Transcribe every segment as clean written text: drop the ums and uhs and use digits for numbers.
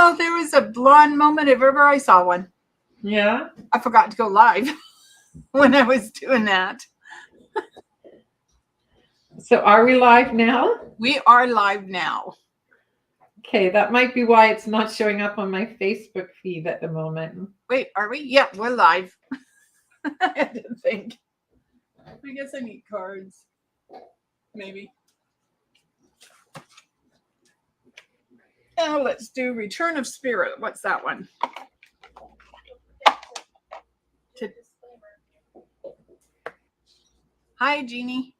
Well, there was a blonde moment if ever I saw one. Yeah. I forgot to go live when I was doing that. So are we live now? We are live now. Okay, that might be why it's not showing up on my Facebook feed at the moment. Wait, are we? Yeah, we're live. I had to think. I guess I need cards. Maybe. Now let's do Return of Spirit. What's that one? Hi, Jeannie.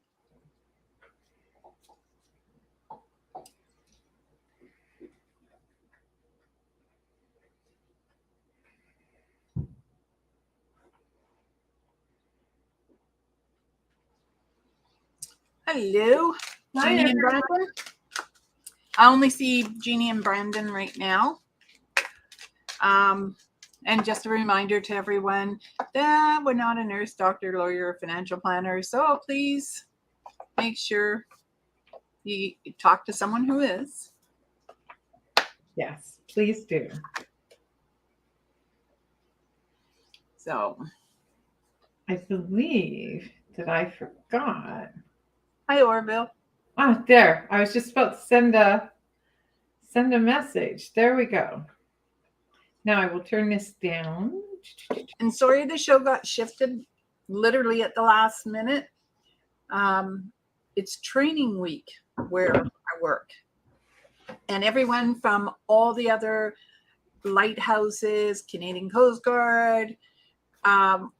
Hello, Hi, Jeannie and Brandon. I only see Jeannie and Brandon right now. And just a reminder to everyone that we're not a nurse, doctor, lawyer, or financial planner. So please make sure you talk to someone who is. Yes, please do. So I believe that I forgot. hi, Orville. Ah, there. I was just about to send a message. There we go. Now I will turn this down. And sorry the show got shifted literally at the last minute. It's training week where I work. And everyone from all the other lighthouses, Canadian Coast Guard, all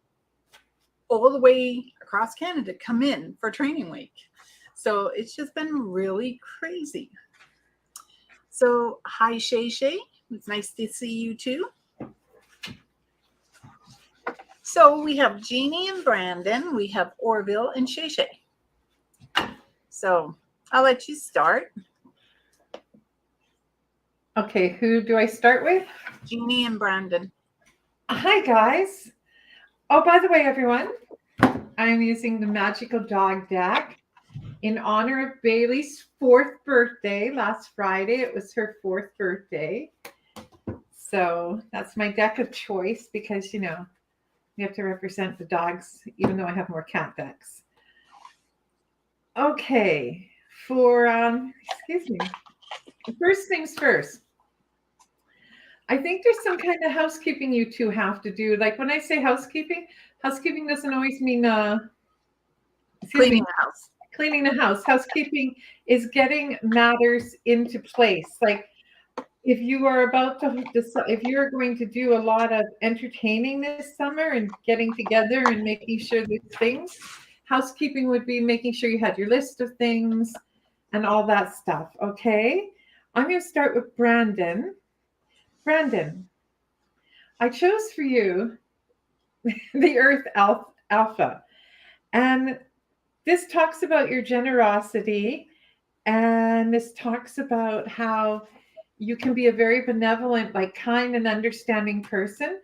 the way across Canada come in for training week. So it's just been really crazy. So hi, Shay Shay. It's nice to see you too. So we have Jeannie and Brandon. We have Orville and Shay Shay. So I'll let you start. Okay, who do I start with? Jeannie and Brandon. Hi, guys. Oh, by the way, everyone, I'm using the Magical Dog deck in honor of Bailey's 4th birthday. Last Friday, it was her 4th birthday. So that's my deck of choice because, you know, you have to represent the dogs, even though I have more cat decks. Okay, for, excuse me. First things first. I think there's some kind of housekeeping you two have to do. Like when I say housekeeping doesn't always mean Cleaning the house. Cleaning the house. Housekeeping is getting matters into place. Like if you are about to decide, if you're going to do a lot of entertaining this summer and getting together and making sure there's things, housekeeping would be making sure you had your list of things and all that stuff. Okay, I'm going to start with Brandon. Brandon, I chose for you the Earth Alpha. And this talks about your generosity. And this talks about how you can be a very benevolent, like kind and understanding person.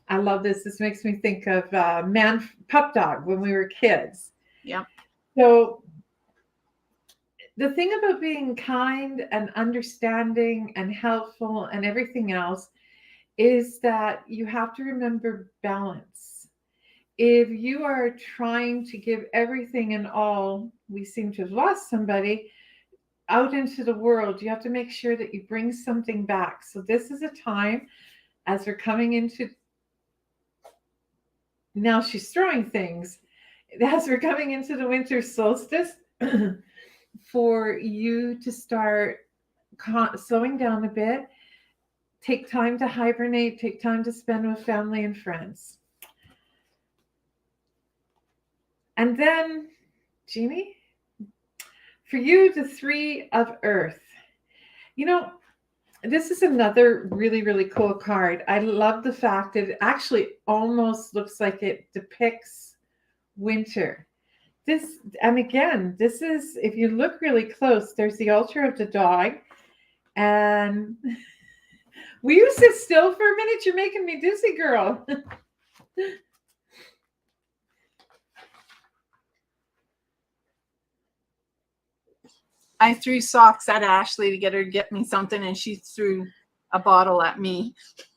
I love this. This makes me think of Pup Dog when we were kids. Yeah. So the thing about being kind and understanding and helpful and everything else is that you have to remember balance. If you are trying to give everything and all, we seem to have lost somebody out into the world, you have to make sure that you bring something back. So this is a time as we're coming into, now she's throwing things, as we're coming into the winter solstice, for you to start slowing down a bit, take time to hibernate, take time to spend with family and friends. And then, Jeannie, for you, the 3 of Earth. You know, this is another really, really cool card. I love the fact that it actually almost looks like it depicts winter. This, and again, this is, if you look really close, there's the altar of the dog. And will you sit still for a minute? You're making me dizzy, girl. I threw socks at Ashley to get her to get me something, and she threw a bottle at me.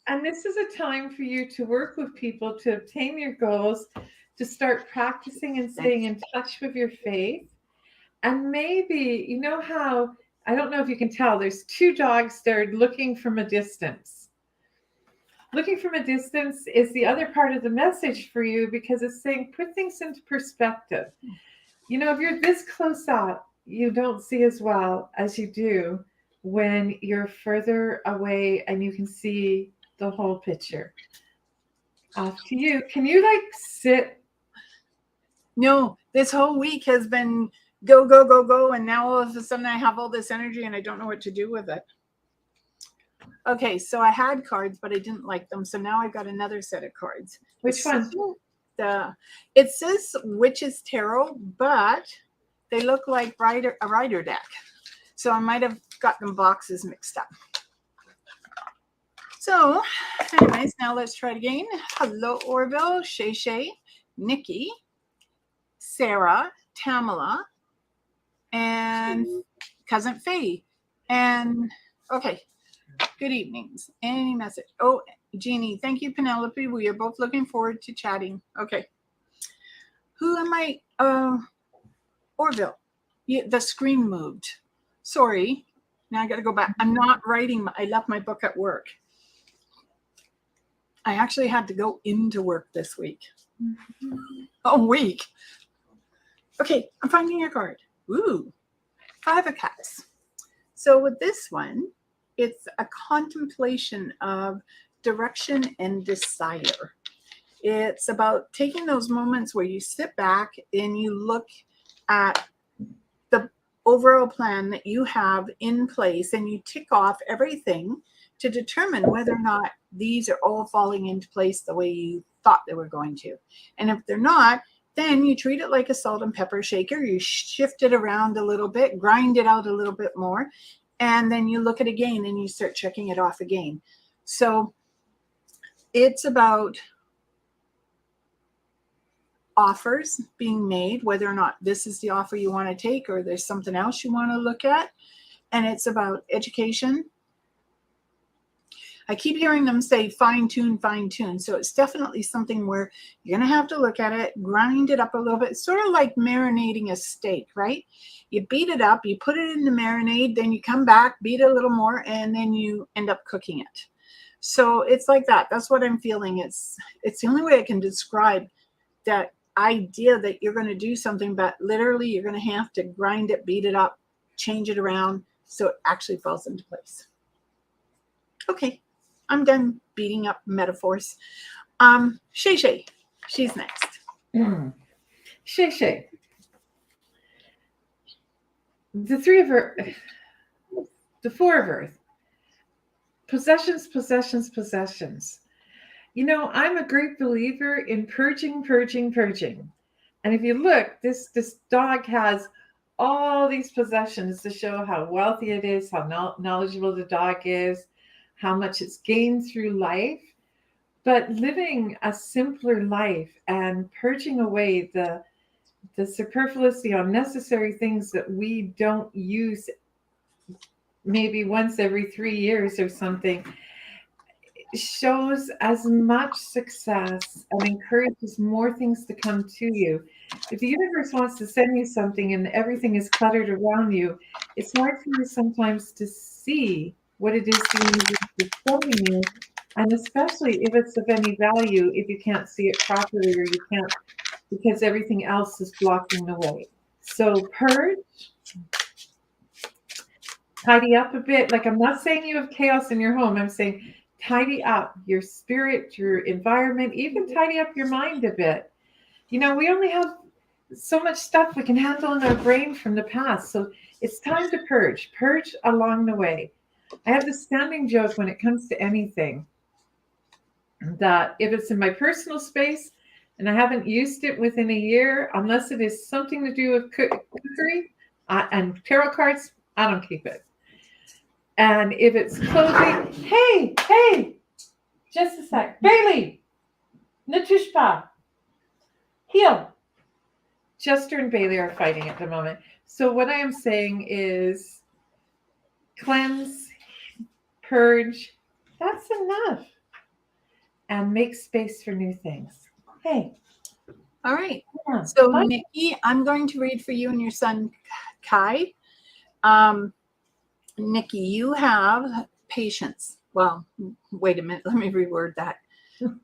And this is a time for you to work with people to obtain your goals, to start practicing and staying in touch with your faith. And maybe, you know how, I don't know if you can tell, there's two dogs there looking from a distance. Looking from a distance is the other part of the message for you, because it's saying put things into perspective. You know, if you're this close up, you don't see as well as you do when you're further away and you can see the whole picture. Off to you. Can you like sit? No, this whole week has been go, go, go, go. And now all of a sudden I have all this energy and I don't know what to do with it. Okay, so I had cards, but I didn't like them. So now I've got another set of cards. Which one? It says Witch's Tarot, but they look like a rider deck. So I might have got them boxes mixed up. So anyways, now let's try it again. Hello, Orville, Shay Shay, Nikki, Sarah, Tamala, and Cousin Faye. And okay, good evenings. Any message? Oh, Jeannie, thank you, Penelope. We are both looking forward to chatting. Okay. Who am I? Orville. The screen moved. Sorry. Now I got to go back. I'm not writing. I left my book at work. I actually had to go into work this week. A week. Okay, I'm finding a card. Ooh, 5 of Cups. So with this one, it's a contemplation of direction and desire. It's about taking those moments where you sit back and you look at the overall plan that you have in place and you tick off everything to determine whether or not these are all falling into place the way you thought they were going to. And if they're not, then you treat it like a salt and pepper shaker. You shift it around a little bit, grind it out a little bit more, and then you look at it again and you start checking it off again. So it's about offers being made, whether or not this is the offer you want to take or there's something else you want to look at. And it's about education. I keep hearing them say fine tune, fine tune. So it's definitely something where you're going to have to look at it, grind it up a little bit, sort of like marinating a steak, right? You beat it up, you put it in the marinade, then you come back, beat it a little more, and then you end up cooking it. So it's like that. That's what I'm feeling. It's the only way I can describe that idea that you're going to do something, but literally you're going to have to grind it, beat it up, change it around so it actually falls into place. Okay. I'm done beating up metaphors. Shay Shay, she's next. Shay Shay. The 3 of Earth, the 4 of Earth. Possessions, possessions, possessions. You know, I'm a great believer in purging, purging, purging. And if you look, this dog has all these possessions to show how wealthy it is, how knowledgeable the dog is, how much it's gained through life, but living a simpler life and purging away the superfluous, the unnecessary things that we don't use maybe once every 3 years or something, shows as much success and encourages more things to come to you. If the universe wants to send you something and everything is cluttered around you, it's hard for you sometimes to see what it is the universe is showing you, and especially if it's of any value, if you can't see it properly or you can't, because everything else is blocking the way. So purge, tidy up a bit. Like, I'm not saying you have chaos in your home. I'm saying tidy up your spirit, your environment, even tidy up your mind a bit. You know, we only have so much stuff we can handle in our brain from the past. So it's time to purge along the way. I have this standing joke when it comes to anything, that if it's in my personal space and I haven't used it within a year, unless it is something to do with cookery and tarot cards, I don't keep it. And if it's clothing, hey, just a sec. Bailey, ne touche pas. Heel. Chester and Bailey are fighting at the moment. So what I am saying is cleanse, purge, That's enough. And make space for new things. Hey, All right. yeah. So, Bye. Nikki, I'm going to read for you and your son, Kai. Um, Nikki, you have patience. Well, wait a minute. Let me reword that.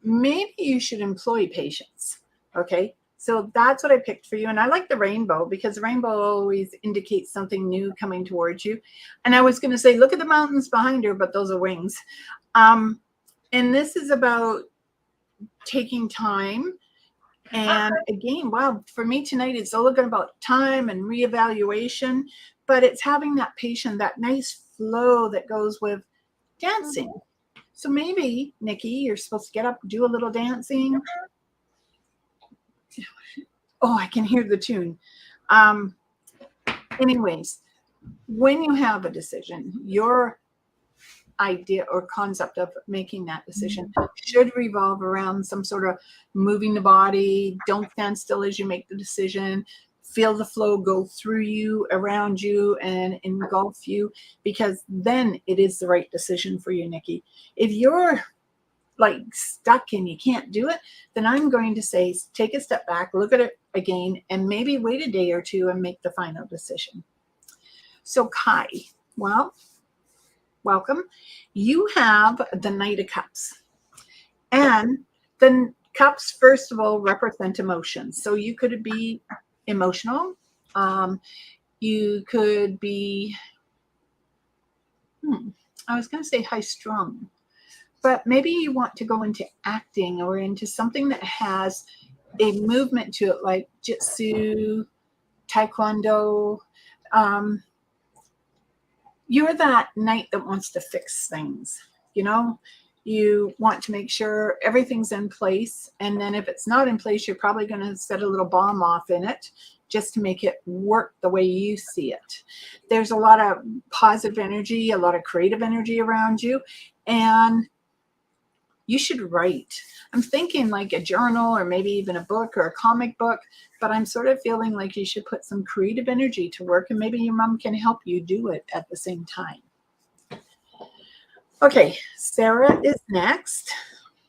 Maybe you should employ patience. Okay. So that's what I picked for you. And I like the rainbow because the rainbow always indicates something new coming towards you. And I was going to say, look at the mountains behind her, but those are wings. And this is about taking time. And again, wow, for me tonight, it's all about time and reevaluation, but it's having that patience, that nice flow that goes with dancing. So maybe, Nikki, you're supposed to get up, do a little dancing. Oh, I can hear the tune. Anyways, when you have a decision, your idea or concept of making that decision should revolve around some sort of moving the body. Don't stand still as you make the decision. Feel the flow go through you, around you, and engulf you, because then it is the right decision for you, Nikki. If you're like stuck and you can't do it, then I'm going to say take a step back, look at it again, and maybe wait a day or two and make the final decision. So Kai, well, welcome. You have the Knight of Cups. And the cups, first of all, represent emotions. So you could be emotional. You could be, I was going to say high strung, but maybe you want to go into acting or into something that has a movement to it, like jitsu, taekwondo. You're that knight that wants to fix things. You want to make sure everything's in place. And then if it's not in place, you're probably going to set a little bomb off in it just to make it work the way you see it. There's a lot of positive energy, a lot of creative energy around you. And you should write. I'm thinking like a journal or maybe even a book or a comic book, but I'm sort of feeling like you should put some creative energy to work, and maybe your mom can help you do it at the same time. Okay, Sarah is next.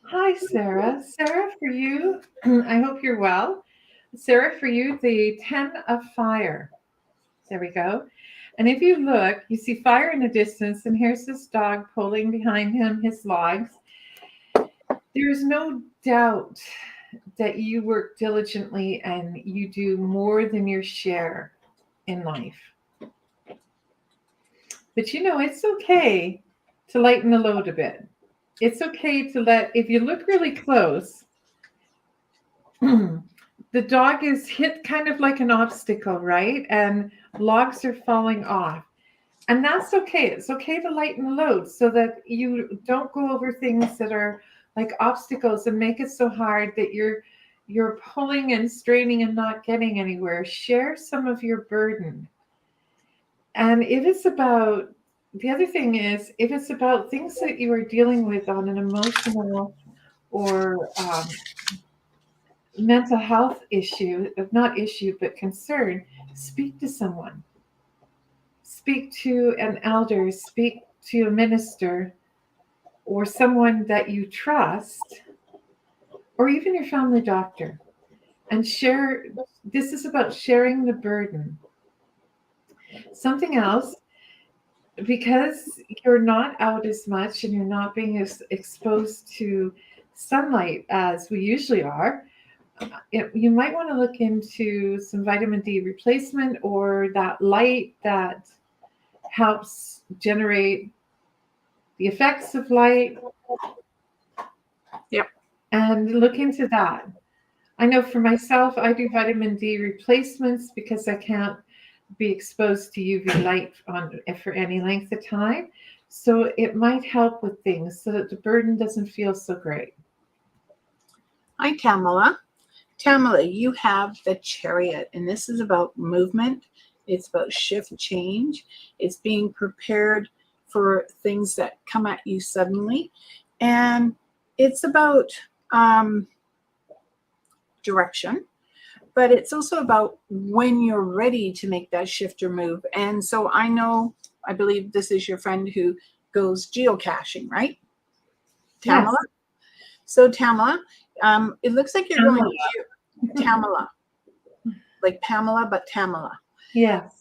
Hi, Sarah. Sarah, for you, I hope you're well. Sarah, for you, the 10 of fire. There we go. And if you look, you see fire in the distance, and here's this dog pulling behind him his logs. There's no doubt that you work diligently and you do more than your share in life. But it's okay to lighten the load a bit. It's okay to if you look really close, the dog is hit kind of like an obstacle, right? And logs are falling off. And that's okay. It's okay to lighten the load so that you don't go over things that are like obstacles and make it so hard that you're pulling and straining and not getting anywhere. Share some of your burden. And the other thing is, if it's about things that you are dealing with on an emotional or mental health issue, not issue, but concern, speak to someone. Speak to an elder, speak to a minister, or someone that you trust, or even your family doctor, and share. This is about sharing the burden. Something else, because you're not out as much and you're not being as exposed to sunlight as we usually are, you might want to look into some vitamin D replacement or that light that helps generate the effects of light. Yep. And look into that. I know for myself, I do vitamin D replacements because I can't be exposed to UV light for any length of time. So it might help with things so that the burden doesn't feel so great. Hi, Tamala. Tamala, you have the Chariot, and this is about movement. It's about shift change. It's being prepared for things that come at you suddenly. And it's about direction, but it's also about when you're ready to make that shift or move. And so I believe this is your friend who goes geocaching, right? Yes. Tamala. So Tamala, it looks like you're going Tamala, like Pamela, but Tamala. Yes.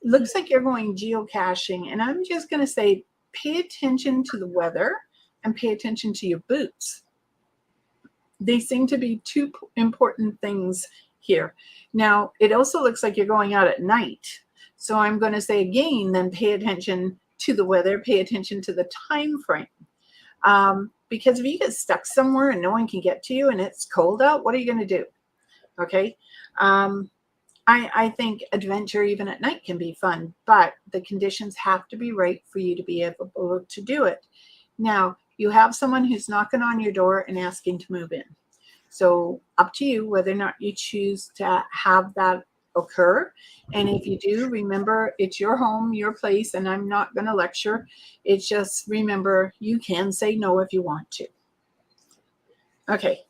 Looks like you're going geocaching, and I'm just going to say, pay attention to the weather and pay attention to your boots. They seem to be two important things here. Now, it also looks like you're going out at night. So I'm going to say again, then pay attention to the weather, pay attention to the time frame. Because if you get stuck somewhere and no one can get to you and it's cold out, what are you going to do? Okay. I think adventure even at night can be fun, but the conditions have to be right for you to be able to do it. Now, you have someone who's knocking on your door and asking to move in. So up to you whether or not you choose to have that occur. And if you do, remember, it's your home, your place, and I'm not going to lecture. It's just, remember, you can say no if you want to. Okay.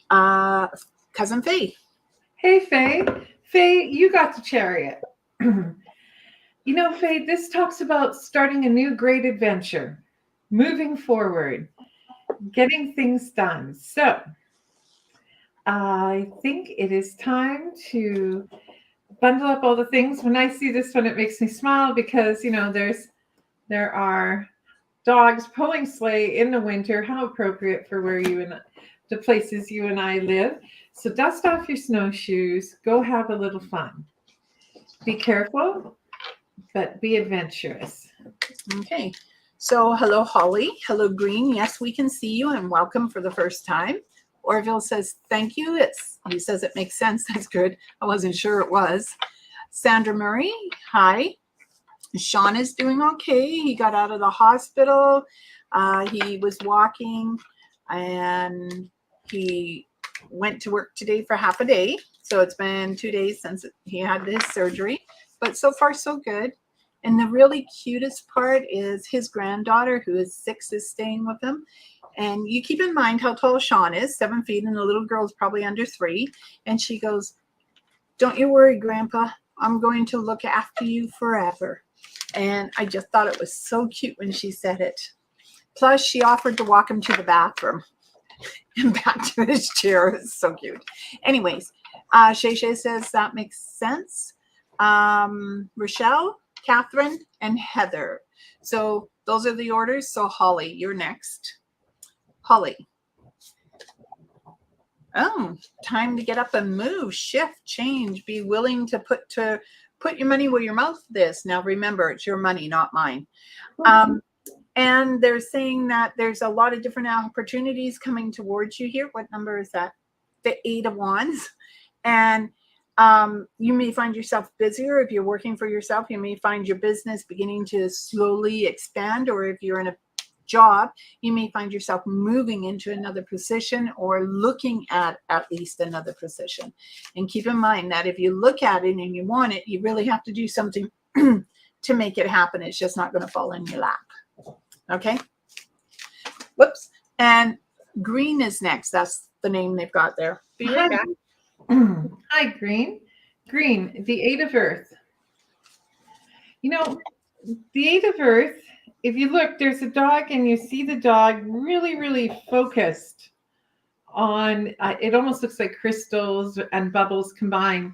Cousin Faye. Hey, Faye. Faye, you got the chariot. Faye, this talks about starting a new great adventure, moving forward, getting things done. So I think it is time to bundle up all the things. When I see this one, it makes me smile because, there are dogs pulling sleigh in the winter. How appropriate for where you and the places you and I live. So dust off your snowshoes, go have a little fun. Be careful, but be adventurous. Okay. So hello, Holly. Hello, Green. Yes, we can see you and welcome for the first time. Orville says, thank you. He says it makes sense. That's good. I wasn't sure it was. Sandra Murray, hi. Sean is doing okay. He got out of the hospital. He was walking and he went to work today for half a day. So it's been 2 days since he had his surgery, but so far so good. And the really cutest part is his granddaughter, who is 6, is staying with him. And you keep in mind how tall Sean is, 7 feet, and the little girl's probably under 3. And she goes, don't you worry, Grandpa. I'm going to look after you forever. And I just thought it was so cute when she said it. Plus, she offered to walk him to the bathroom and back to his chair. It's so cute. Anyways, Shay Shay says that makes sense. Rochelle, Catherine, and Heather. So those are the orders. So Holly, you're next. Holly. Oh, time to get up and move, shift, change, be willing to put your money where your mouth is. Now, remember, it's your money, not mine. And they're saying that there's a lot of different opportunities coming towards you here. What number is that? The 8 of Wands. And you may find yourself busier. If you're working for yourself, you may find your business beginning to slowly expand. Or if you're in a job, you may find yourself moving into another position or looking at least another position. And keep in mind that if you look at it and you want it, you really have to do something to make it happen. It's just not going to fall in your lap. Okay. Whoops. And Green is next. That's the name they've got there. Be right back. Hi, Green. Green, the 8 of Earth. The 8 of Earth, if you look, there's a dog and you see the dog really, really focused on, it almost looks like crystals and bubbles combined.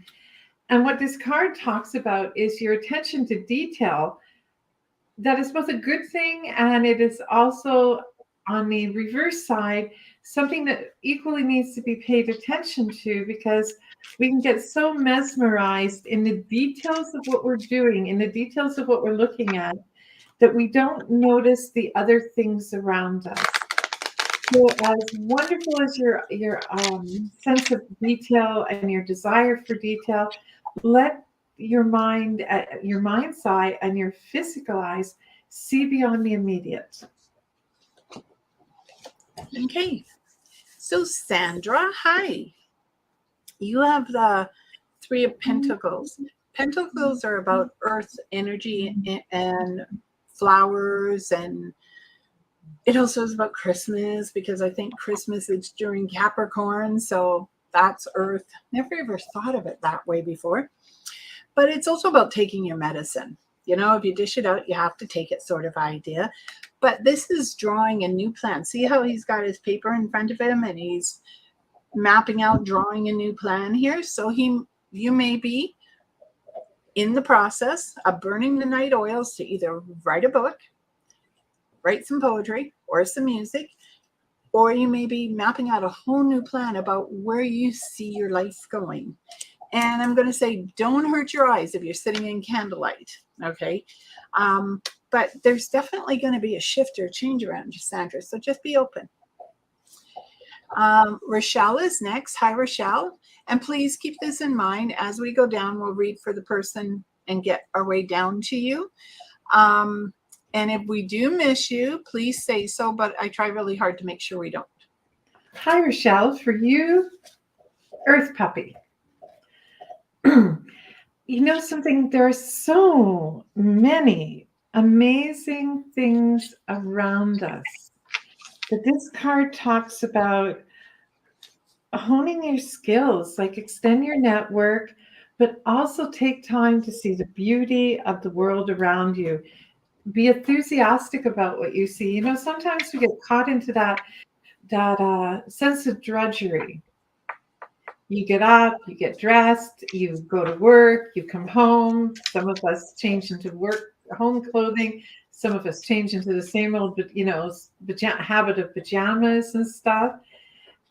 And what this card talks about is your attention to detail. That is both a good thing, and it is also, on the reverse side, something that equally needs to be paid attention to, because we can get so mesmerized in the details of what we're doing, in the details of what we're looking at, that we don't notice the other things around us. So as wonderful as your sense of detail and your desire for detail, let your mind's eye and your physical eyes see beyond the immediate. Okay. So Sandra, hi. You have the 3 of Pentacles. Pentacles are about earth energy and flowers, and it also is about Christmas, because I think Christmas is during Capricorn, so that's earth. Never ever thought of it that way before. But it's also about taking your medicine. If you dish it out, you have to take it, sort of idea. But this is drawing a new plan. See how he's got his paper in front of him and he's mapping out, drawing a new plan here. So you may be in the process of burning the night oils to either write a book, write some poetry or some music, or you may be mapping out a whole new plan about where you see your life going. And I'm going to say, don't hurt your eyes if you're sitting in candlelight, okay? But there's definitely going to be a shift or a change around you, Sandra, so just be open. Rochelle is next. Hi, Rochelle. And please keep this in mind. As we go down, we'll read for the person and get our way down to you. And if we do miss you, please say so, but I try really hard to make sure we don't. Hi, Rochelle. For you, Earth Puppy. You know something? There are so many amazing things around us. But this card talks about honing your skills, like extend your network, but also take time to see the beauty of the world around you. Be enthusiastic about what you see. You know, sometimes we get caught into that sense of drudgery. You get up, you get dressed, you go to work, you come home. Some of us change into home clothing. Some of us change into the same old, habit of pajamas and stuff.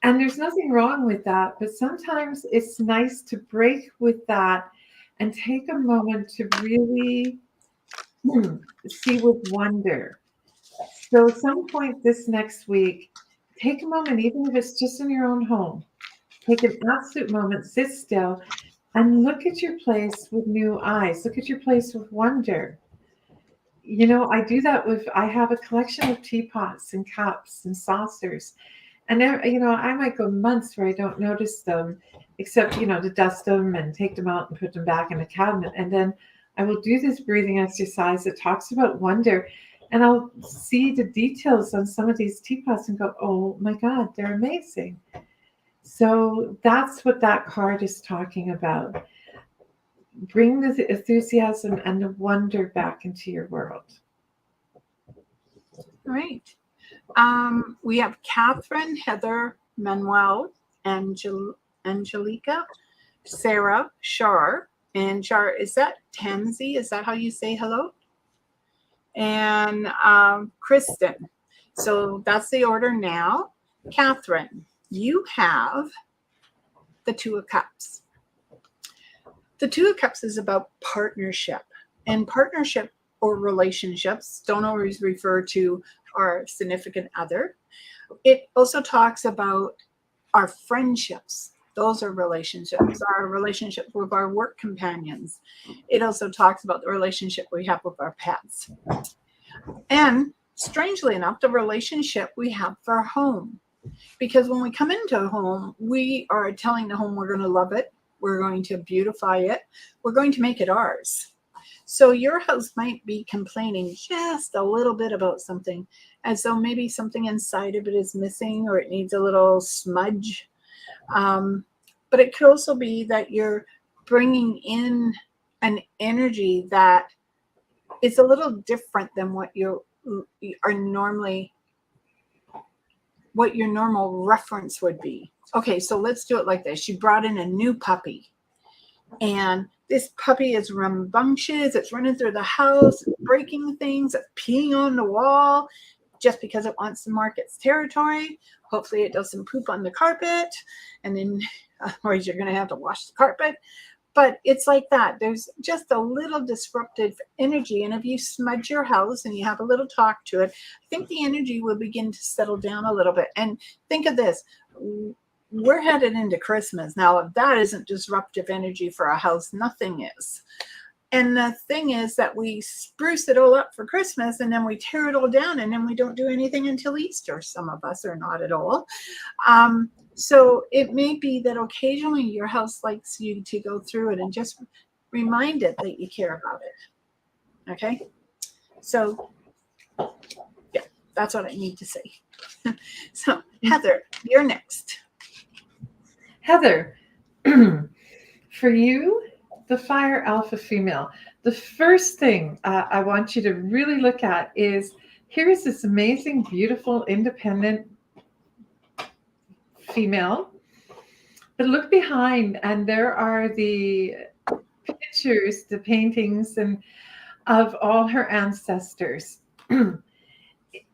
And there's nothing wrong with that. But sometimes it's nice to break with that and take a moment to really see with wonder. So at some point this next week, take a moment, even if it's just in your own home. Take an absolute moment, sit still, and look at your place with new eyes. Look at your place with wonder. You know, I do that I have a collection of teapots and cups and saucers. And, I might go months where I don't notice them, except, to dust them and take them out and put them back in a cabinet. And then I will do this breathing exercise that talks about wonder. And I'll see the details on some of these teapots and go, oh my God, they're amazing. So that's what that card is talking about. Bring the enthusiasm and the wonder back into your world. All right. We have Catherine, Heather, Manuel, Angelica, Sarah, Shar. And Shar, is that Tansy? Is that how you say hello? And Kristen. So that's the order now. Catherine, you have the Two of Cups. The Two of Cups is about partnership. And partnership or relationships don't always refer to our significant other. It also talks about our friendships. Those are relationships, our relationship with our work companions. It also talks about the relationship we have with our pets. And strangely enough, the relationship we have for our home. Because when we come into a home, we are telling the home we're going to love it. We're going to beautify it. We're going to make it ours. So your house might be complaining just a little bit about something, as though maybe something inside of it is missing or it needs a little smudge. But it could also be that you're bringing in an energy that is a little different than what you are normally, what your normal reference would be. Okay, so let's do it like this. She brought in a new puppy, and this puppy is rambunctious. It's running through the house, breaking things, it's peeing on the wall just because it wants to mark its territory. Hopefully it doesn't poop on the carpet, and then otherwise you're going to have to wash the carpet. But it's like that. There's just a little disruptive energy. And if you smudge your house and you have a little talk to it, I think the energy will begin to settle down a little bit. And think of this. We're headed into Christmas. Now, if that isn't disruptive energy for a house, nothing is. And the thing is that we spruce it all up for Christmas and then we tear it all down and then we don't do anything until Easter. Some of us are not at all. So it may be that occasionally your house likes you to go through it and just remind it that you care about it. Okay? So, yeah, that's what I need to say. So, Heather, you're next. Heather, for you, the fire alpha female, the first thing I want you to really look at is here is this amazing, beautiful, independent female. But look behind, and there are the pictures, the paintings, and of all her ancestors. It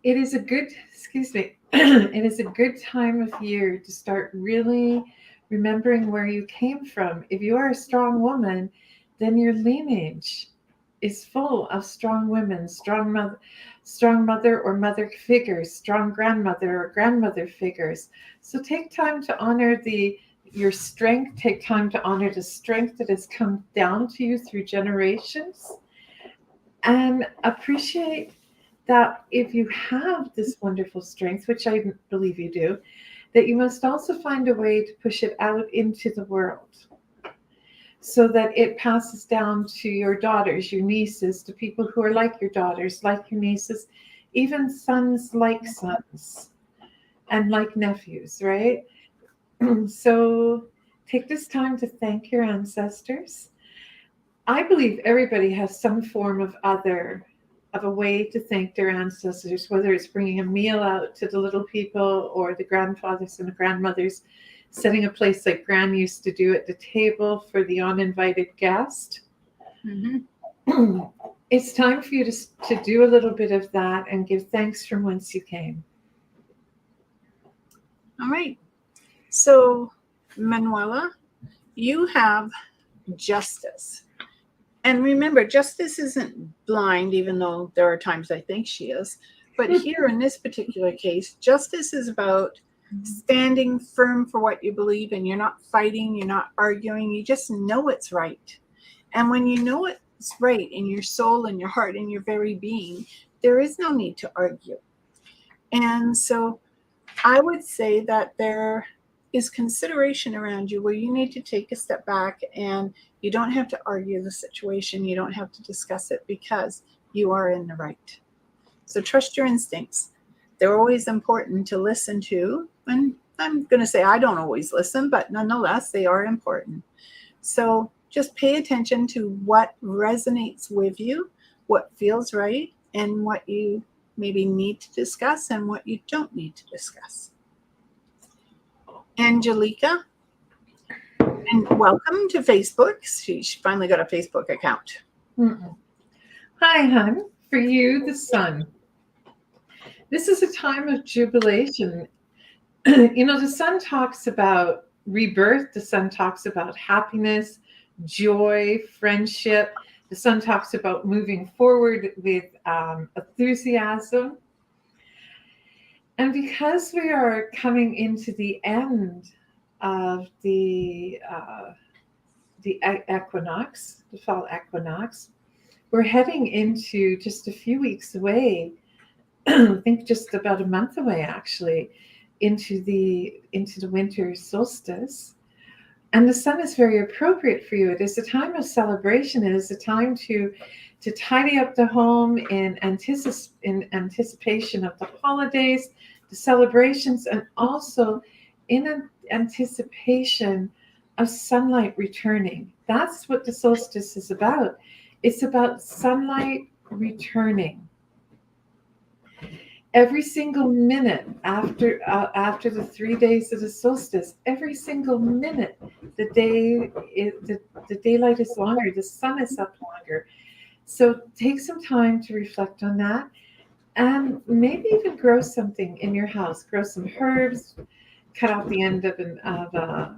is a good, excuse me, it is a good time of year to start really remembering where you came from. If you are a strong woman, then your lineage is full of strong women, strong mother or mother figures, strong grandmother or grandmother figures. So take time to honor your strength. Take time to honor the strength that has come down to you through generations, and appreciate that if you have this wonderful strength, which I believe you do, that you must also find a way to push it out into the world so that it passes down to your daughters, your nieces, to people who are like your daughters, like your nieces, even sons like sons and like nephews, right? So take this time to thank your ancestors. I believe everybody has some form of a way to thank their ancestors, whether it's bringing a meal out to the little people or the grandfathers and the grandmothers, setting a place like Gran used to do at the table for the uninvited guest. Mm-hmm. It's time for you to do a little bit of that and give thanks from whence you came. All right. So, Manuela, you have justice. And remember, justice isn't blind, even though there are times I think she is. But here in this particular case, justice is about standing firm for what you believe in. You're not fighting, you're not arguing, you just know it's right. And when you know it's right in your soul and your heart and your very being, there is no need to argue. And so I would say that there is consideration around you where you need to take a step back, and you don't have to argue the situation. You don't have to discuss it because you are in the right. So trust your instincts. They're always important to listen to. And I'm going to say I don't always listen, but nonetheless, they are important. So just pay attention to what resonates with you, what feels right, and what you maybe need to discuss and what you don't need to discuss. Angelica, and welcome to Facebook. She finally got a Facebook account. Hi, hon. For you, the sun. This is a time of jubilation. The sun talks about rebirth. The sun talks about happiness, joy, friendship. The sun talks about moving forward with enthusiasm. And because we are coming into the end of the equinox, the fall equinox, we're heading into just a few weeks away. I think just about a month away, actually, into the winter solstice. And the sun is very appropriate for you. It is a time of celebration. It is a time to tidy up the home in anticipation of the holidays, the celebrations, and also in anticipation of sunlight returning. That's what the solstice is about. It's about sunlight returning. Every single minute after the 3 days of the solstice, every single minute, the daylight is longer, the sun is up longer. So take some time to reflect on that, and maybe even grow something in your house. Grow some herbs, cut off the end of a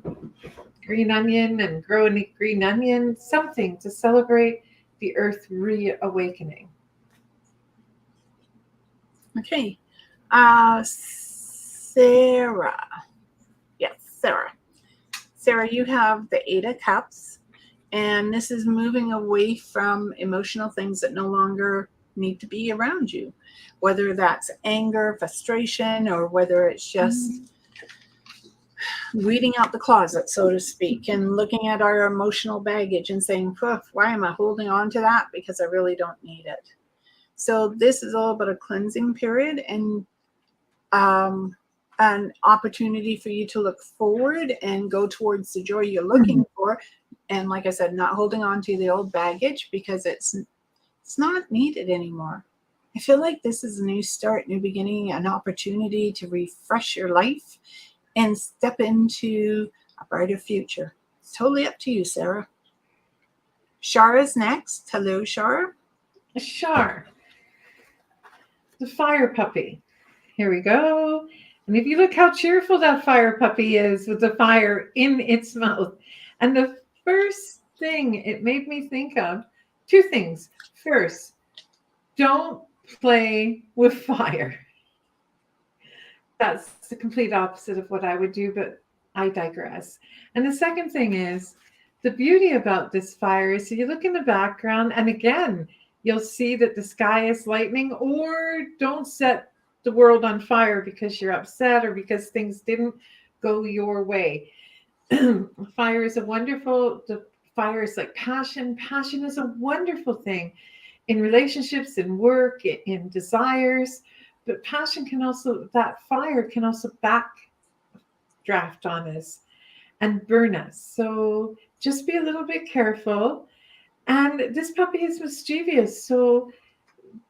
green onion and grow a green onion, something to celebrate the earth reawakening. Okay. Sarah. Yes, Sarah. Sarah, you have the 8 of Cups, and this is moving away from emotional things that no longer need to be around you, whether that's anger, frustration, or whether it's just weeding out the closet, so to speak, and looking at our emotional baggage and saying, why am I holding on to that? Because I really don't need it. So this is all about a cleansing period and an opportunity for you to look forward and go towards the joy you're looking for. And like I said, not holding on to the old baggage because it's not needed anymore. I feel like this is a new start, new beginning, an opportunity to refresh your life and step into a brighter future. It's totally up to you, Sarah. Shara's next. Hello, Shara. Shar, the fire puppy. Here we go. And if you look how cheerful that fire puppy is with the fire in its mouth. And the first thing it made me think of, two things. First, don't play with fire. That's the complete opposite of what I would do, but I digress. And the second thing is, the beauty about this fire is, so you look in the background, and again, you'll see that the sky is lightning, or don't set the world on fire because you're upset or because things didn't go your way. Fire is the fire is like passion. Passion is a wonderful thing in relationships, in work, in desires. But that fire can also backdraft on us and burn us. So just be a little bit careful. And this puppy is mischievous. So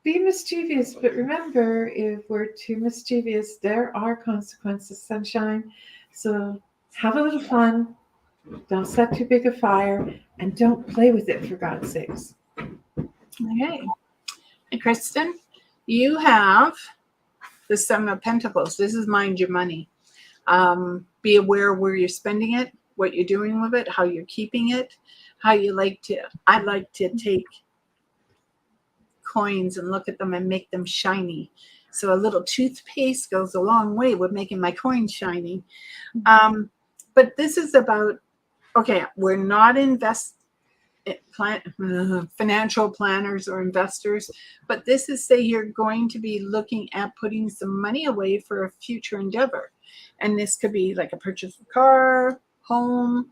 be mischievous. But remember, if we're too mischievous, there are consequences, sunshine. So have a little fun. Don't set too big a fire. And don't play with it, for God's sakes. Okay. And Kristen, you have the Seven of Pentacles. This is mind your money. Be aware where you're spending it, what you're doing with it, how you're keeping it, how you like to. I like to take coins and look at them and make them shiny. So a little toothpaste goes a long way with making my coins shiny. But this is about, okay, we're not financial planners or investors, but this is, say you're going to be looking at putting some money away for a future endeavor. And this could be like a purchase of a car, home,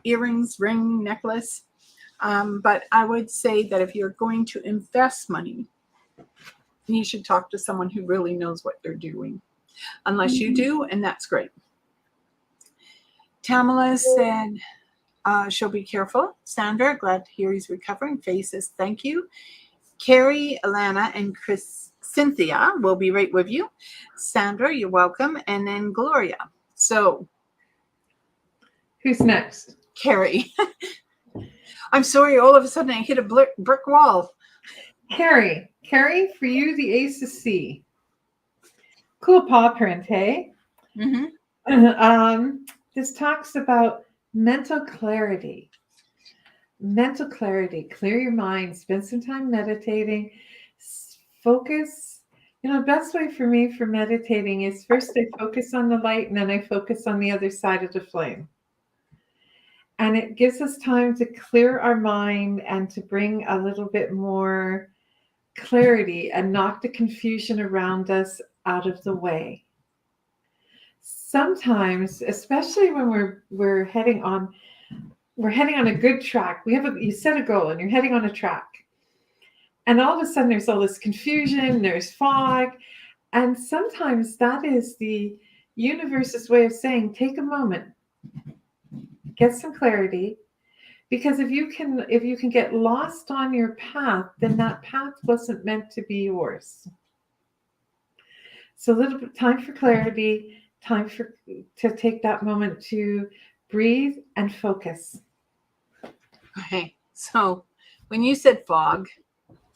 earrings, ring, necklace. But I would say that if you're going to invest money, you should talk to someone who really knows what they're doing. Unless you do, and that's great. Tamala said, she'll be careful. Sandra, glad to hear he's recovering. Faye says, thank you. Carrie, Alana, and Cynthia will be right with you. Sandra, you're welcome. And then Gloria. So, who's next? Carrie. I'm sorry, all of a sudden I hit a brick wall. Carrie, for you, the Ace of C. Cool paw print, hey? Mm-hmm. This talks about mental clarity. Mental clarity. Clear your mind. Spend some time meditating. Focus. The best way for me for meditating is first I focus on the light and then I focus on the other side of the flame. And it gives us time to clear our mind and to bring a little bit more clarity and knock the confusion around us out of the way. Sometimes, especially when we're heading on a good track, you set a goal and you're heading on a track. And all of a sudden there's all this confusion, there's fog. And sometimes that is the universe's way of saying, take a moment, get some clarity. Because if you can get lost on your path, then that path wasn't meant to be yours. So a little bit time for clarity, to take that moment to breathe and focus. Okay, so when you said fog,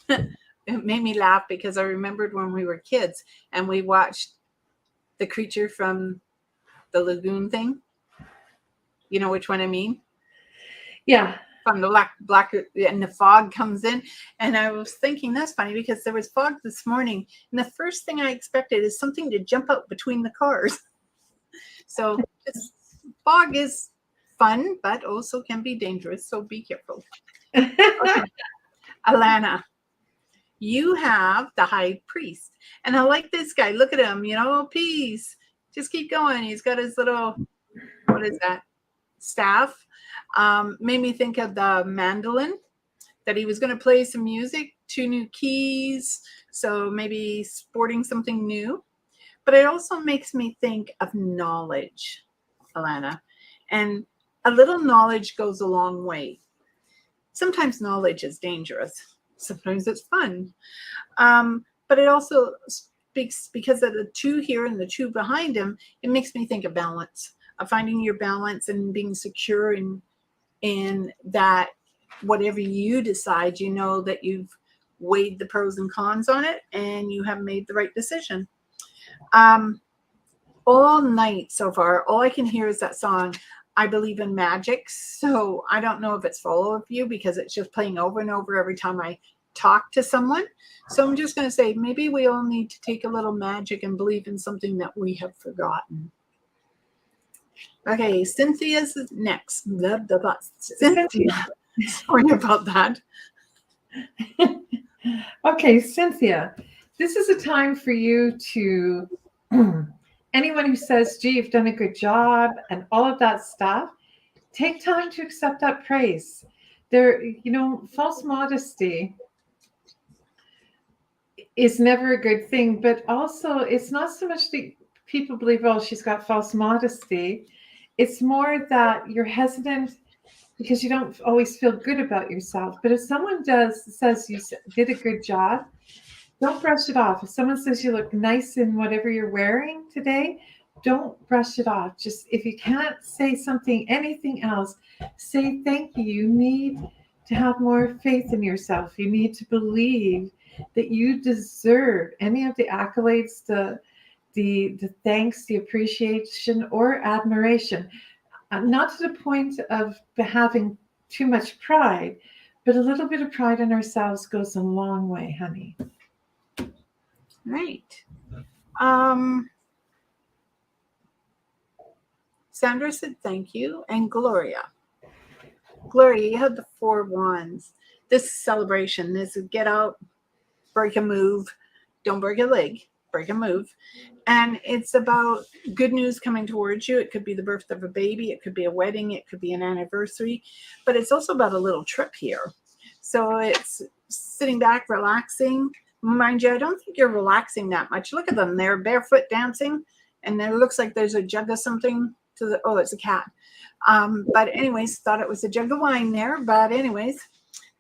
it made me laugh because I remembered when we were kids and we watched the creature from the lagoon thing. You know which one I mean? Yeah. From the black, and the fog comes in. And I was thinking that's funny because there was fog this morning. And the first thing I expected is something to jump out between the cars. So fog is fun, but also can be dangerous. So be careful. Okay. Alana, you have the High Priest. And I like this guy. Look at him, peace. Just keep going. He's got his little, what is that? Staff. Made me think of the mandolin, that he was going to play some music, 2 new keys. So maybe sporting something new. But it also makes me think of knowledge, Alana. And a little knowledge goes a long way. Sometimes knowledge is dangerous. Sometimes it's fun. but it also speaks, because of the two here and the two behind him, it makes me think of balance, of finding your balance and being secure in that whatever you decide, you know that you've weighed the pros and cons on it and you have made the right decision. All night so far, all I can hear is that song, I Believe in Magic. So I don't know if it's for all of you because it's just playing over and over every time I talk to someone. So I'm just going to say, maybe we all need to take a little magic and believe in something that we have forgotten. Okay, Cynthia's next. Blah, blah, blah. Cynthia. Sorry about that. Okay, Cynthia, this is a time for you to, anyone who says, gee, you've done a good job and all of that stuff, take time to accept that praise. There, false modesty is never a good thing, but also it's not so much that people believe, oh, she's got false modesty. It's more that you're hesitant because you don't always feel good about yourself. But if someone says you did a good job, don't brush it off. If someone says you look nice in whatever you're wearing today, don't brush it off. Just if you can't say anything else, say thank you. You need to have more faith in yourself. You need to believe that you deserve any of the accolades, the thanks, the appreciation, or admiration. Not to the point of having too much pride, but a little bit of pride in ourselves goes a long way, honey. Right. Sandra said thank you. And Gloria, you had the 4 wands. This is celebration. This is get out, break a move. Don't break a leg, break a move. And it's about good news coming towards you. It could be the birth of a baby. It could be a wedding. It could be an anniversary. But it's also about a little trip here. So it's sitting back, relaxing. Mind you, I don't think you're relaxing that much. Look at them. They're barefoot dancing. And there looks like there's a jug of something it's a cat. But anyways, thought it was a jug of wine there. But anyways,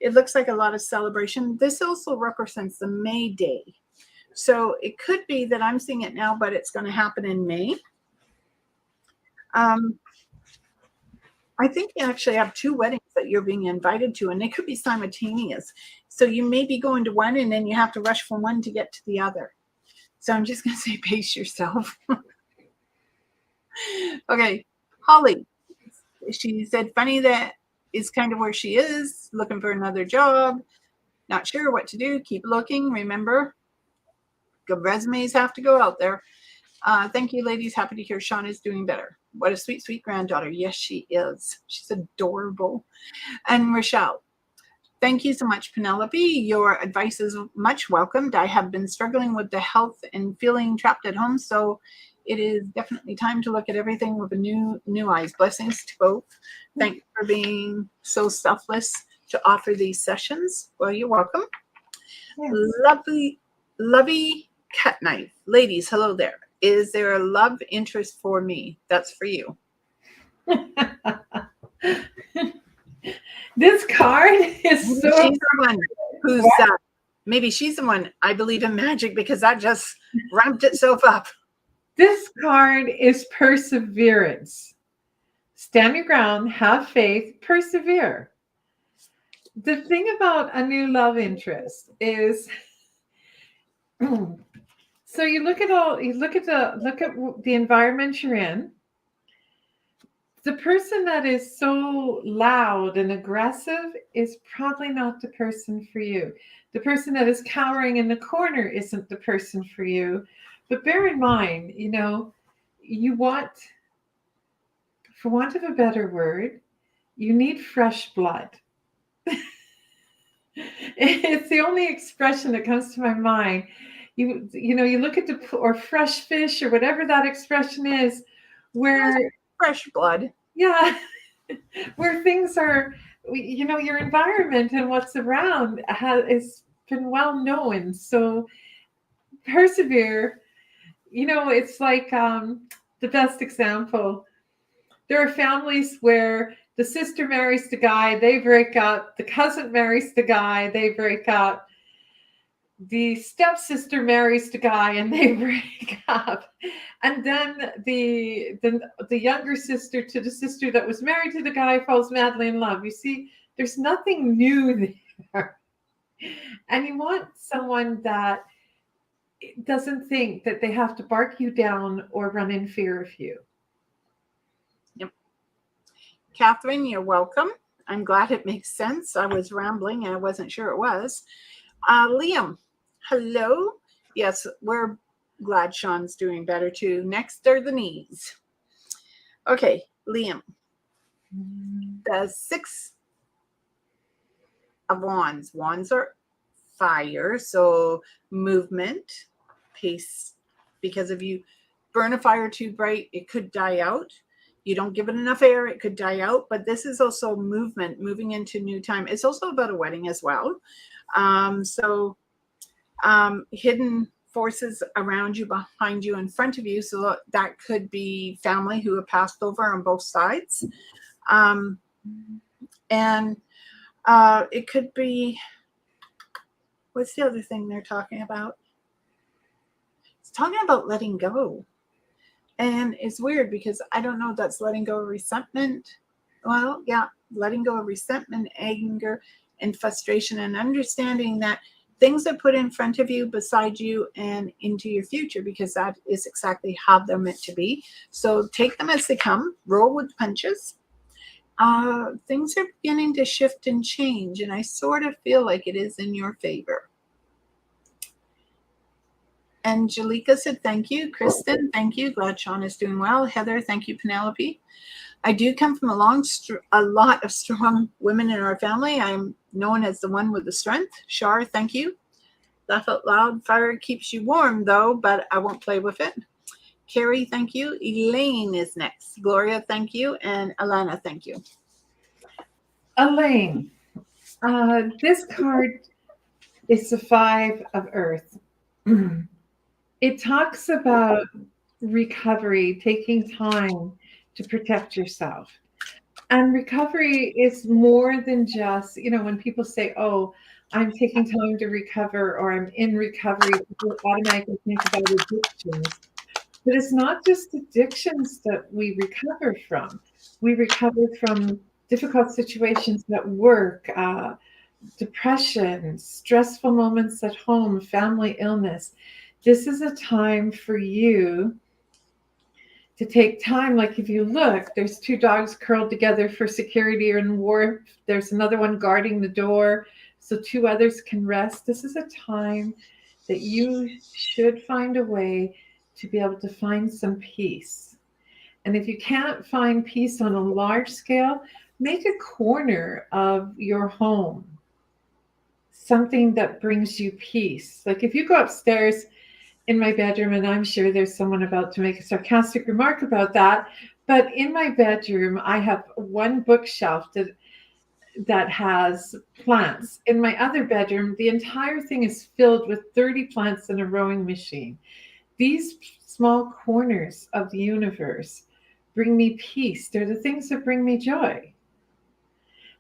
it looks like a lot of celebration. This also represents the May Day. So it could be that I'm seeing it now, but it's going to happen in May. I think you actually have 2 weddings that you're being invited to, and they could be simultaneous. So you may be going to one, and then you have to rush from one to get to the other. So I'm just going to say, pace yourself. Okay, Holly. She said, funny that is kind of where she is, looking for another job. Not sure what to do. Keep looking. Remember, good resumes have to go out there. Thank you, ladies. Happy to hear Sean is doing better. What a sweet, sweet granddaughter. Yes, she is. She's adorable. And Rochelle, thank you so much, Penelope. Your advice is much welcomed. I have been struggling with the health and feeling trapped at home, so it is definitely time to look at everything with a new eyes. Blessings to both. Thank you for being so selfless to offer these sessions. Well, you're welcome. Yes. Lovey cut knife. Ladies, hello there. Is there a love interest for me? That's for you. This card is so. She's the one who's maybe she's the one. I believe in magic because that just ramped itself up. This card is perseverance. Stand your ground, have faith, persevere. The thing about a new love interest is, so you look at the environment you're in. The person that is so loud and aggressive is probably not the person for you. The person that is cowering in the corner isn't the person for you. But bear in mind, you want, for want of a better word, you need fresh blood. It's the only expression that comes to my mind. You look at or fresh fish or whatever that expression is, where fresh blood. Yeah. Where things are, your environment and what's around has been well known. So persevere. It's like the best example. There are families where the sister marries the guy, they break up. The cousin marries the guy, they break up. the stepsister marries the guy and they break up. And then the younger sister to the sister that was married to the guy falls madly in love. You see, there's nothing new there. And you want someone that doesn't think that they have to bark you down or run in fear of you. Yep. Catherine, you're welcome. I'm glad it makes sense. I was rambling and I wasn't sure it was. Liam, hello. Yes, we're glad Sean's doing better too. Next are the knees. Okay, Liam. The 6 of Wands. Wands are fire, so movement, pace. Because if you burn a fire too bright, it could die out. You don't give it enough air, it could die out. But this is also movement, moving into new time. It's also about a wedding as well. Hidden forces around you, behind you, in front of you. So that could be family who have passed over on both sides. It could be, what's the other thing they're talking about? It's talking about letting go. And it's weird because I don't know if that's letting go of resentment. Well, yeah, letting go of resentment, anger, and frustration, and understanding that things are put in front of you, beside you, and into your future, because that is exactly how they're meant to be. So take them as they come, roll with the punches. Things are beginning to shift and change, and I sort of feel like it is in your favor. Angelica said, thank you. Kristen, thank you. Glad Sean is doing well. Heather, thank you. Penelope. I do come from a lot of strong women in our family. I'm known as the one with the strength. Shar, thank you. Laugh out loud. Fire keeps you warm, though, but I won't play with it. Carrie, thank you. Elaine is next. Gloria, thank you. And Alana, thank you. Elaine, this card is the 5 of Earth. It talks about recovery, taking time to protect yourself. And recovery is more than just, when people say, oh, I'm taking time to recover, or I'm in recovery, people automatically think about addictions. But it's not just addictions that we recover from. We recover from difficult situations at work, depression, stressful moments at home, family illness. This is a time for you to take time. Like if you look, there's 2 dogs curled together for security or in warmth. There's another one guarding the door so 2 others can rest. This is a time that you should find a way to be able to find some peace. And if you can't find peace on a large scale, make a corner of your home something that brings you peace. Like if you go upstairs in my bedroom, and I'm sure there's someone about to make a sarcastic remark about that, but in my bedroom, I have one bookshelf that has plants. In my other bedroom, the entire thing is filled with 30 plants and a rowing machine. These small corners of the universe bring me peace. They're the things that bring me joy.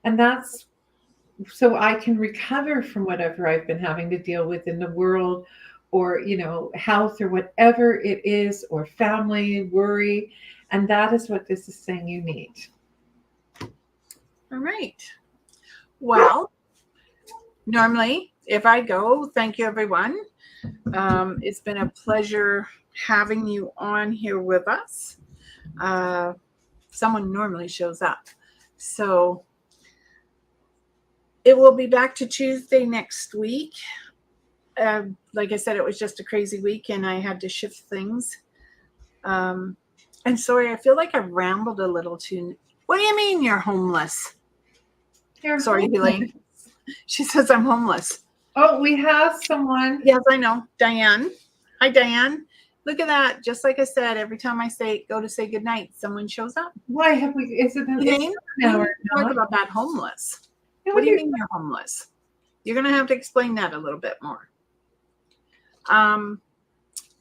And that's so I can recover from whatever I've been having to deal with in the world, or, health, or whatever it is, or family, worry. And that is what this is saying you need. All right. Well, normally, if I go, thank you, everyone. It's been a pleasure having you on here with us. Someone normally shows up. So it will be back to Tuesday next week. Like I said, it was just a crazy week and I had to shift things. And sorry, I feel like I rambled a little too. What do you mean you're homeless? Sorry, Elaine. She says I'm homeless. Oh, we have someone. Yes, I know. Diane. Hi, Diane. Look at that. Just like I said, every time I go to say goodnight, someone shows up. Why have we? Is it Elaine, talk about that homeless. What do you mean you're homeless? You're going to have to explain that a little bit more.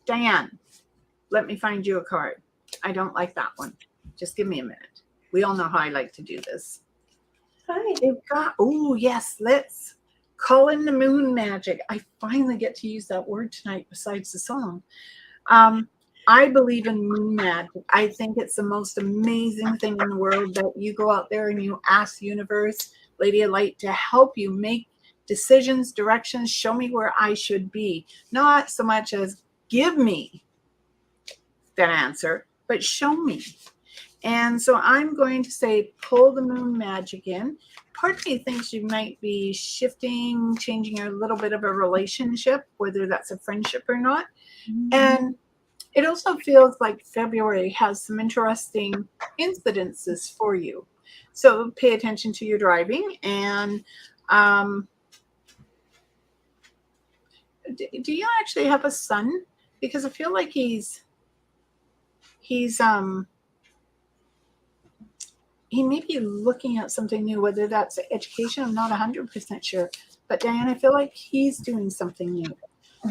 Diane, let me find you a card. I don't like that one. Just give me a minute. We all know how I like to do this. Hi. They've got, oh, yes, let's call in the moon magic. I finally get to use that word tonight besides the song. I believe in moon magic. I think it's the most amazing thing in the world that you go out there and you ask the universe, Lady of Light, to help you make decisions, directions, show me where I should be. Not so much as give me that answer, but show me. And so I'm going to say, pull the moon magic in. Part of me thinks you might be shifting, changing a little bit of a relationship, whether that's a friendship or not. And it also feels like February has some interesting incidences for you. So pay attention to your driving. And do you actually have a son? Because I feel like he may be looking at something new, whether that's education. I'm not 100% sure. But Diane, I feel like he's doing something new.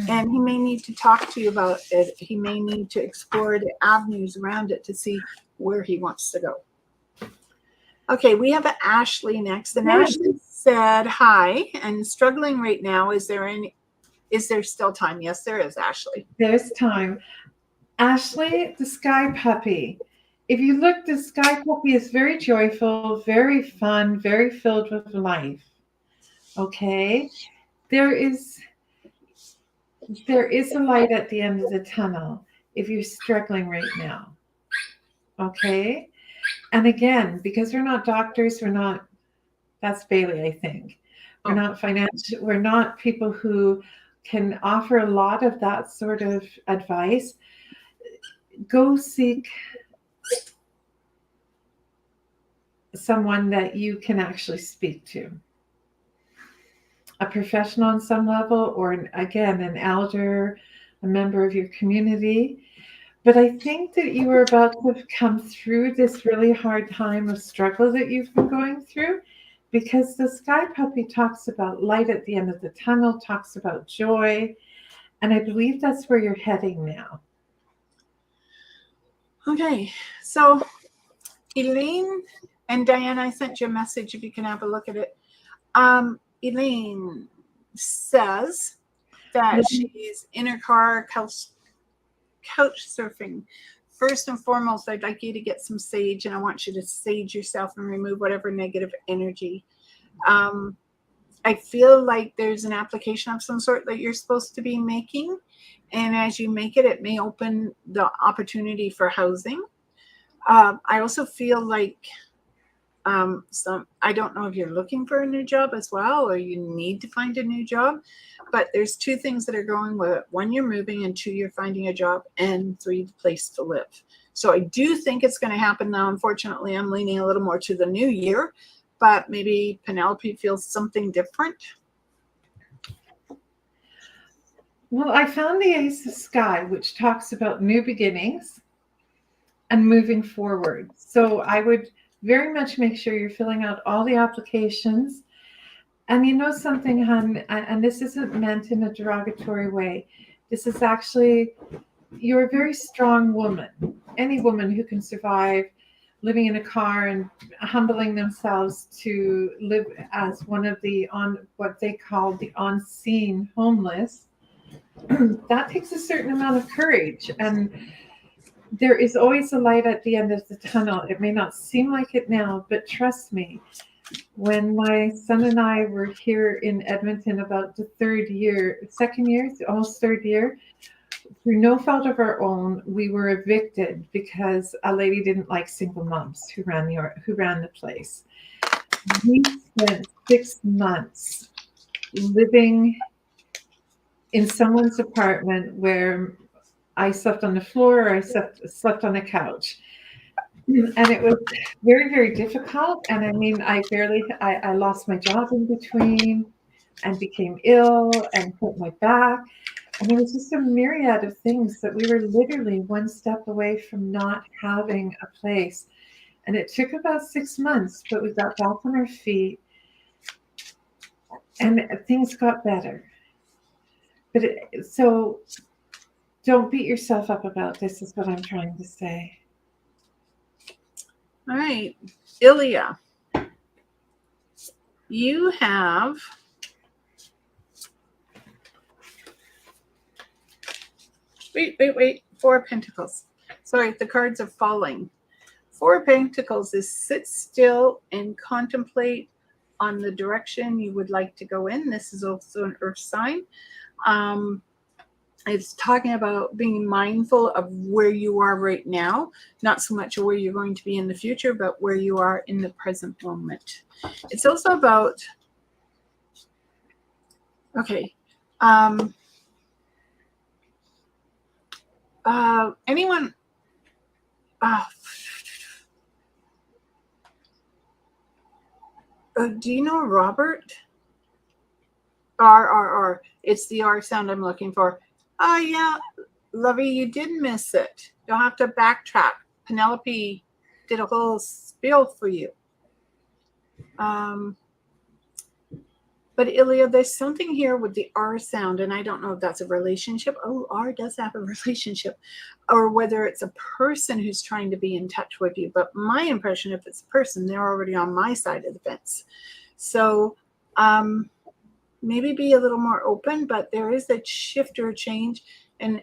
And he may need to talk to you about it. He may need to explore the avenues around it to see where he wants to go. Okay, we have Ashley next. And Ashley said, hi, and struggling right now. Is there still time? Yes, there is, Ashley. There's time. Ashley, the sky puppy. If you look, the sky puppy is very joyful, very fun, very filled with life. Okay? There is a light at the end of the tunnel if you're struggling right now. Okay? And again, because we're not doctors, that's Bailey, I think. We're not financial, we're not people who can offer a lot of that sort of advice. Go seek someone that you can actually speak to. A professional on some level, or again, an elder, a member of your community. But I think that you are about to come through this really hard time of struggle that you've been going through, because the sky puppy talks about light at the end of the tunnel, talks about joy. And I believe that's where you're heading now. Okay, so Elaine and Diane, I sent you a message if you can have a look at it. Elaine says that she's in her car couch surfing. First and foremost, I'd like you to get some sage, and I want you to sage yourself and remove whatever negative energy. I feel like there's an application of some sort that you're supposed to be making, and as you make it, it may open the opportunity for housing. I also feel like I don't know if you're looking for a new job as well, or you need to find a new job, but there's two things that are going with it. One, you're moving, and two, you're finding a job, and three, the place to live. So I do think it's going to happen now. Unfortunately, I'm leaning a little more to the new year, but maybe Penelope feels something different. Well, I found the Ace of Sky, which talks about new beginnings and moving forward. So I would very much make sure you're filling out all the applications. And you know something, hon, and this isn't meant in a derogatory way. This is actually, you're a very strong woman. Any woman who can survive living in a car and humbling themselves to live as one of the what they call the on-scene homeless, that takes a certain amount of courage. And there is always a light at the end of the tunnel. It may not seem like it now, but trust me, when my son and I were here in Edmonton about the almost third year, through no fault of our own, we were evicted because a lady didn't like single moms who ran the place. We spent 6 months living in someone's apartment where I slept on the floor, or I slept on a couch. And it was very, very difficult. And I mean, I lost my job in between and became ill and hurt my back. And it was just a myriad of things that we were literally one step away from not having a place. And it took about 6 months, but we got back on our feet and things got better. But so don't beat yourself up about this, is what I'm trying to say. All right, Ilya, you have Wait. 4 of Pentacles. Sorry, the cards are falling. 4 of Pentacles is sit still and contemplate on the direction you would like to go in. This is also an earth sign. It's talking about being mindful of where you are right now, not so much where you're going to be in the future, but where you are in the present moment. It's also about, okay, anyone, do you know Robert? R. It's the R sound I'm looking for. Oh, yeah, Lovey, you did miss it. You'll have to backtrack. Penelope did a whole spiel for you. But Ilya, there's something here with the R sound, and I don't know if that's a relationship. Oh, R does have a relationship, or whether it's a person who's trying to be in touch with you. But my impression, if it's a person, they're already on my side of the fence. So maybe be a little more open, but there is a shift or a change. And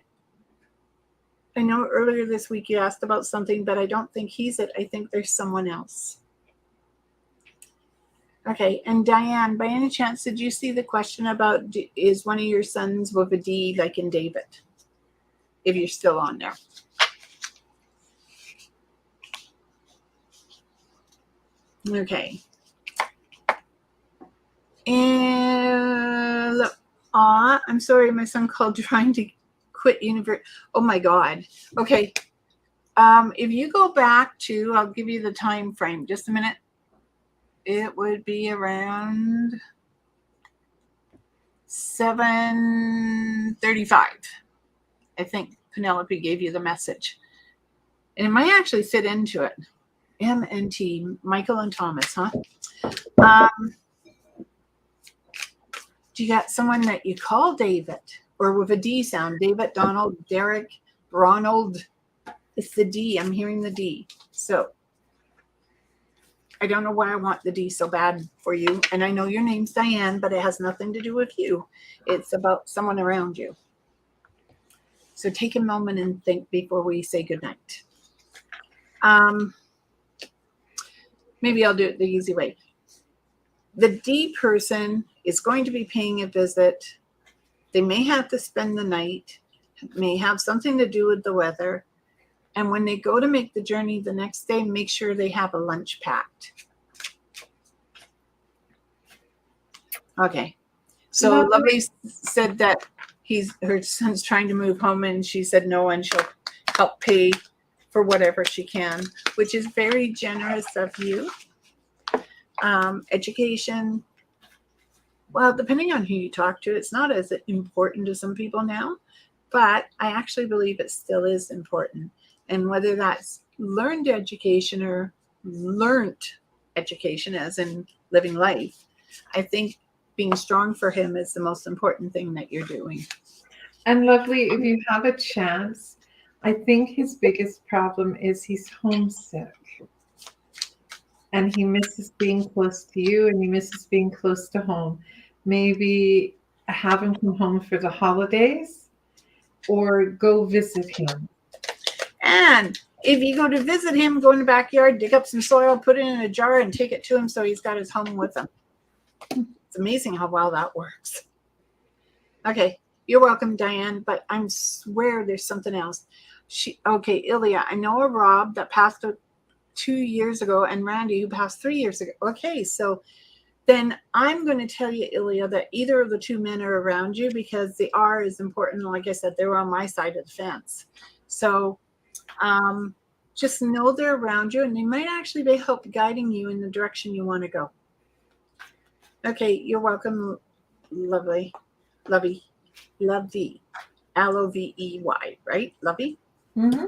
I know earlier this week you asked about something, but I don't think he's it. I think there's someone else. Okay, and Diane, by any chance, did you see the question about is one of your sons with a D like in David? If you're still on there. Okay. And I'm sorry, my son called trying to quit university. Oh my God. Okay. If you go back to, I'll give you the time frame. Just a minute. It would be around 7:35. I think Penelope gave you the message. And it might actually fit into it. MNT, Michael and Thomas, huh? Do you got someone that you call David? Or with a D sound? David, Donald, Derek, Ronald. It's the D. I'm hearing the D. So I don't know why I want the D so bad for you. And I know your name's Diane, but it has nothing to do with you. It's about someone around you. So take a moment and think before we say goodnight. Maybe I'll do it the easy way. The D person is going to be paying a visit. They may have to spend the night. It may have something to do with the weather. And when they go to make the journey the next day, make sure they have a lunch packed. Okay. So Lovely said that her son's trying to move home, and she said no, and she'll help pay for whatever she can, which is very generous of you. Education. Well, depending on who you talk to, it's not as important to some people now, but I actually believe it still is important. And whether that's learned education or learnt education, as in living life, I think being strong for him is the most important thing that you're doing. And Lovely, if you have a chance, I think his biggest problem is he's homesick. And he misses being close to you, and he misses being close to home. Maybe have him come home for the holidays or go visit him. And if you go to visit him, go in the backyard, dig up some soil, put it in a jar, and take it to him so he's got his home with him. It's amazing how well that works. Okay, you're welcome, Diane, but I swear there's something else. Okay, Ilya, I know a Rob that passed 2 years ago, and Randy who passed 3 years ago. Okay, so then I'm going to tell you, Ilya, that either of the two men are around you, because the R is important. Like I said, they were on my side of the fence. So just know they're around you, and they might actually be help guiding you in the direction you want to go. Okay, you're welcome, Lovey. Lovey. Lovey. Lovey, right? Lovey? Mm-hmm.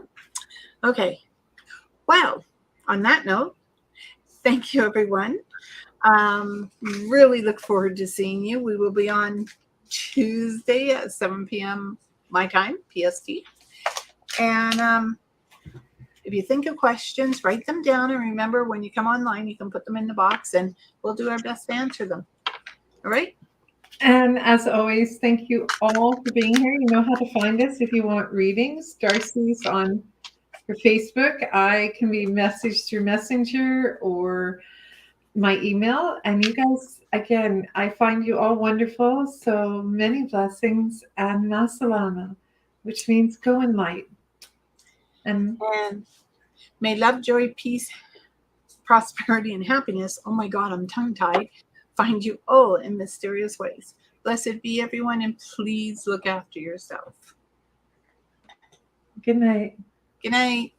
Okay. Well, on that note, thank you, everyone. Really look forward to seeing you. We will be on Tuesday at 7 p.m. my time, PST. And if you think of questions, write them down. And remember, when you come online, you can put them in the box, and we'll do our best to answer them. All right? And as always, thank you all for being here. You know how to find us if you want readings. D'Arcy's on her Facebook. I can be messaged through Messenger or my email. And you guys, again, I find you all wonderful. So many blessings and masalama, which means go in light. And And may love, joy, peace, prosperity, and happiness, oh my God, I'm tongue-tied, find you all in mysterious ways. Blessed be everyone, and please look after yourself. good night. Good night.